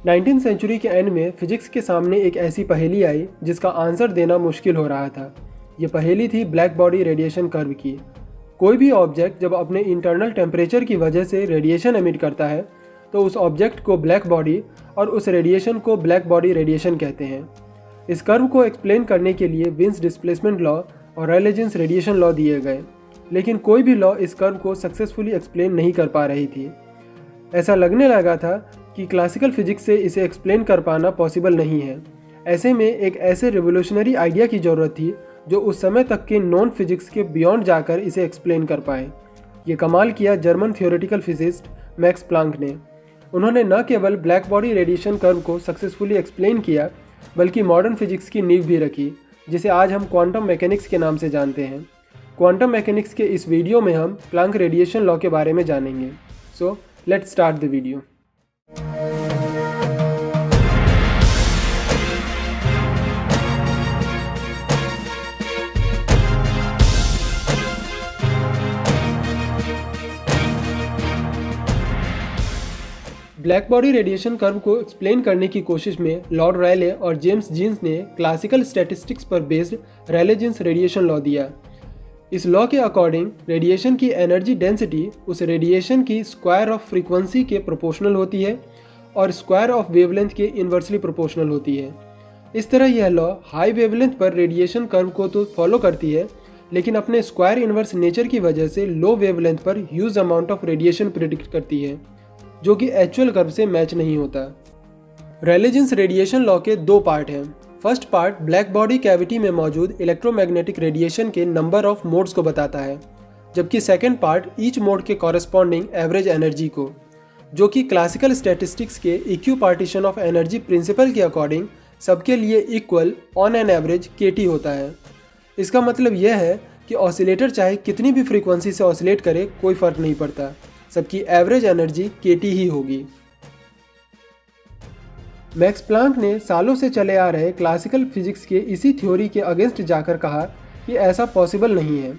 19वीं सेंचुरी के एंड में फिजिक्स के सामने एक ऐसी पहेली आई जिसका आंसर देना मुश्किल हो रहा था। ये पहेली थी ब्लैक बॉडी रेडिएशन कर्व की। कोई भी ऑब्जेक्ट जब अपने इंटरनल टेम्परेचर की वजह से रेडिएशन एमिट करता है तो उस ऑब्जेक्ट को ब्लैक बॉडी और उस रेडिएशन को ब्लैक बॉडी रेडिएशन कहते हैं। इस कर्व को एक्सप्लेन करने के लिए विन्स डिस्प्लेसमेंट लॉ और रेले जीन्स रेडिएशन लॉ दिए गए, लेकिन कोई भी लॉ इस कर्व को सक्सेसफुली एक्सप्लेन नहीं कर पा रही थी। ऐसा लगने लगा था कि क्लासिकल फिजिक्स से इसे एक्सप्लेन कर पाना पॉसिबल नहीं है। ऐसे में एक ऐसे रिवोल्यूशनरी आइडिया की ज़रूरत थी जो उस समय तक के नॉन फिजिक्स के बियॉन्ड जाकर इसे एक्सप्लेन कर पाए। ये कमाल किया German theoretical physicist max Planck ने। उन्होंने न केवल ब्लैक बॉडी रेडिएशन कर्व को सक्सेसफुली एक्सप्लेन किया बल्कि मॉडर्न फिजिक्स की नींव भी रखी, जिसे आज हम क्वांटम मैकेनिक्स के नाम से जानते हैं। क्वांटम मैकेनिक्स के इस वीडियो में हम प्लांक रेडिएशन लॉ के बारे में जानेंगे। So let's start the video. Black body radiation curve को एक्सप्लेन करने की कोशिश में लॉर्ड रायले और जेम्स जीन्स ने क्लासिकल स्टैटिस्टिक्स पर based Rayleigh Jeans radiation law दिया। इस लॉ के अकॉर्डिंग रेडिएशन की एनर्जी डेंसिटी उस रेडिएशन की स्क्वायर ऑफ फ्रीक्वेंसी के प्रोपोर्शनल होती है और स्क्वायर ऑफ वेवलेंथ के इन्वर्सली प्रोपोर्शनल होती है। इस तरह यह लॉ हाई वेवलेंथ पर रेडिएशन कर्व को तो फॉलो करती है, लेकिन अपने स्क्वायर इन्वर्स नेचर की वजह से लो वेवलेंथ पर huge amount of radiation predict करती है, जो कि एक्चुअल कर्व से मैच नहीं होता। रायले जीन्स रेडिएशन लॉ के दो पार्ट हैं। First part black body cavity में मौजूद इलेक्ट्रोमैग्नेटिक रेडिएशन के नंबर ऑफ मोड्स को बताता है, जबकि सेकेंड पार्ट ईच मोड के कॉरेस्पॉन्डिंग एवरेज एनर्जी को, जो कि क्लासिकल स्टैटिस्टिक्स के इक्यू पार्टीशन ऑफ एनर्जी प्रिंसिपल के अकॉर्डिंग सबके लिए इक्वल ऑन एन एवरेज केटी होता है। इसका मतलब यह है कि ऑसिलेटर चाहे कितनी भी फ्रीक्वेंसी से ऑसिलेट करे कोई फर्क नहीं पड़ता, सबकी एवरेज एनर्जी केटी ही होगी। मैक्स प्लांक ने सालों से चले आ रहे क्लासिकल फिजिक्स के इसी थ्योरी के अगेंस्ट जाकर कहा कि ऐसा पॉसिबल नहीं है।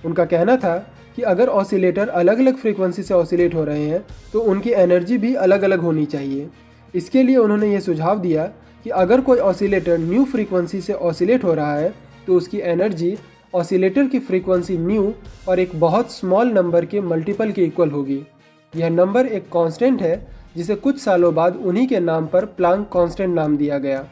उनका कहना था कि अगर ऑसिलेटर अलग अलग फ्रीक्वेंसी से ऑसिलेट हो रहे हैं तो उनकी एनर्जी भी अलग अलग होनी चाहिए। इसके लिए उन्होंने ये सुझाव दिया कि अगर कोई ऑसिलेटर न्यू फ्रीक्वेंसी से ऑसिलेट हो रहा है तो उसकी एनर्जी ऑसिलेटर की फ्रीक्वेंसी न्यू और एक बहुत स्मॉल नंबर के मल्टीपल के इक्वल होगी। यह नंबर एक कांस्टेंट है जिसे कुछ सालों बाद उन्हीं के नाम पर प्लांक कांस्टेंट नाम दिया गया।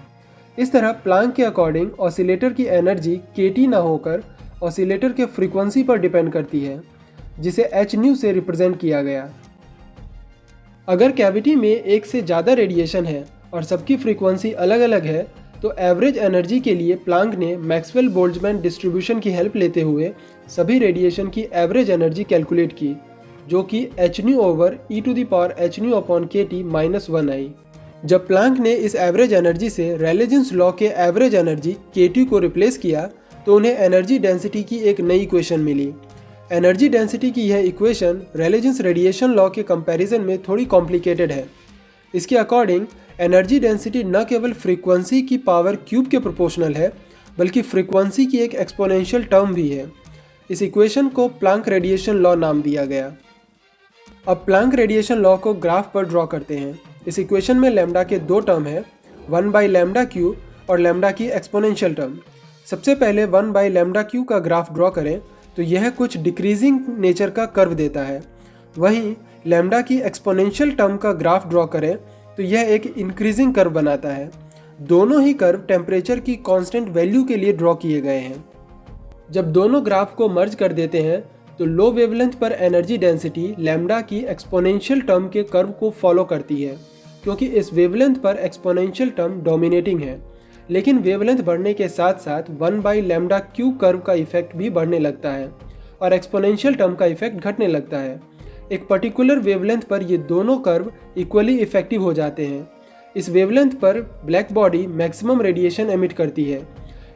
इस तरह प्लांक के अकॉर्डिंग ऑसिलेटर की एनर्जी केटी ना होकर ऑसिलेटर के फ्रीक्वेंसी पर डिपेंड करती है, जिसे एच न्यू से रिप्रेजेंट किया गया। अगर कैविटी में एक से ज़्यादा रेडिएशन है और सबकी फ्रीक्वेंसी अलग अलग है तो एवरेज एनर्जी के लिए प्लांक ने मैक्सवेल बोल्ट्जमैन डिस्ट्रीब्यूशन की हेल्प लेते हुए सभी रेडिएशन की एवरेज एनर्जी कैलकुलेट की, जो कि h nu over e to the power h nu upon k T -1 आई। जब प्लांक ने इस एवरेज एनर्जी से रायले जीन्स लॉ के एवरेज एनर्जी के टी को रिप्लेस किया तो उन्हें एनर्जी डेंसिटी की एक नई इक्वेशन मिली। एनर्जी डेंसिटी की यह equation Rayleigh Jeans radiation law के कंपैरिजन में थोड़ी कॉम्प्लिकेटेड है। इसके अकॉर्डिंग एनर्जी डेंसिटी न केवल फ्रीक्वेंसी की पावर क्यूब के प्रोपोर्शनल है बल्कि फ्रीक्वेंसी की एक एक्सपोनेंशियल टर्म भी है। इस इक्वेशन को प्लांक रेडिएशन लॉ नाम दिया गया। अब प्लांक रेडिएशन लॉ को ग्राफ पर ड्रॉ करते हैं। इस इक्वेशन में लैम्डा के दो टर्म है, 1/λ³ और लैम्डा की एक्सपोनेंशियल टर्म। सबसे पहले 1/λ³ का ग्राफ ड्रॉ करें तो यह कुछ डिक्रीजिंग नेचर का कर्व देता है। वहीं लैम्डा की एक्सपोनेंशियल टर्म का ग्राफ ड्रॉ करें तो यह एक इंक्रीजिंग कर्व बनाता है। दोनों ही कर्व टेम्परेचर की कांस्टेंट वैल्यू के लिए ड्रॉ किए गए हैं। जब दोनों ग्राफ को मर्ज कर देते हैं तो लो वेवलेंथ पर एनर्जी डेंसिटी लैम्डा की एक्सपोनेंशियल टर्म के कर्व को फॉलो करती है, क्योंकि इस वेवलेंथ पर एक्सपोनेंशियल टर्म डोमिनेटिंग है। लेकिन वेवलेंथ बढ़ने के साथ साथ 1/λ³ कर्व का इफेक्ट भी बढ़ने लगता है और एक्सपोनेंशियल टर्म का इफेक्ट घटने लगता है। एक पर्टिकुलर वेवलेंथ पर ये दोनों कर्व इक्वली इफेक्टिव हो जाते हैं। इस वेवलेंथ पर black body maximum radiation emit करती है।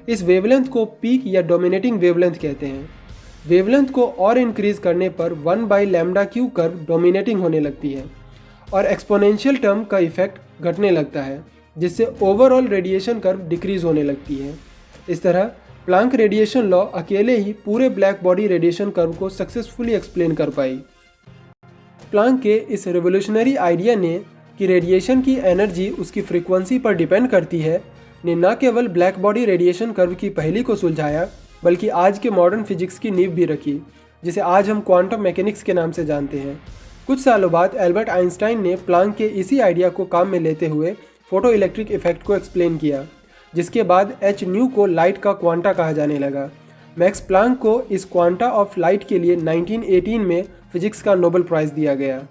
इस वेवलेंथ को पीक या डोमिनेटिंग वेवलेंथ कहते हैं। वेवलेंथ को और इंक्रीज करने पर 1/λ³ कर्व डोमिनेटिंग होने लगती है और एक्सपोनेंशियल टर्म का इफेक्ट घटने लगता है, जिससे ओवरऑल रेडिएशन कर्व डिक्रीज होने लगती है। इस तरह प्लांक रेडिएशन लॉ अकेले ही पूरे ब्लैक बॉडी रेडिएशन कर्व को सक्सेसफुली एक्सप्लेन कर पाई। प्लांक के इस रिवोल्यूशनरी आइडिया ने कि रेडिएशन की एनर्जी उसकी फ्रीक्वेंसी पर डिपेंड करती है ने न केवल ब्लैक बॉडी रेडिएशन कर्व की पहली को सुलझाया बल्कि आज के मॉडर्न फिजिक्स की नींव भी रखी, जिसे आज हम क्वांटम मैकेनिक्स के नाम से जानते हैं। कुछ सालों बाद एल्बर्ट आइंस्टाइन ने प्लांक के इसी आइडिया को काम में लेते हुए फोटो इलेक्ट्रिक इफेक्ट को एक्सप्लेन किया, जिसके बाद एच न्यू को लाइट का क्वांटा कहा जाने लगा। मैक्स प्लांक को इस क्वांटा ऑफ लाइट के लिए 1918 में फिजिक्स का नोबेल प्राइज़ दिया गया।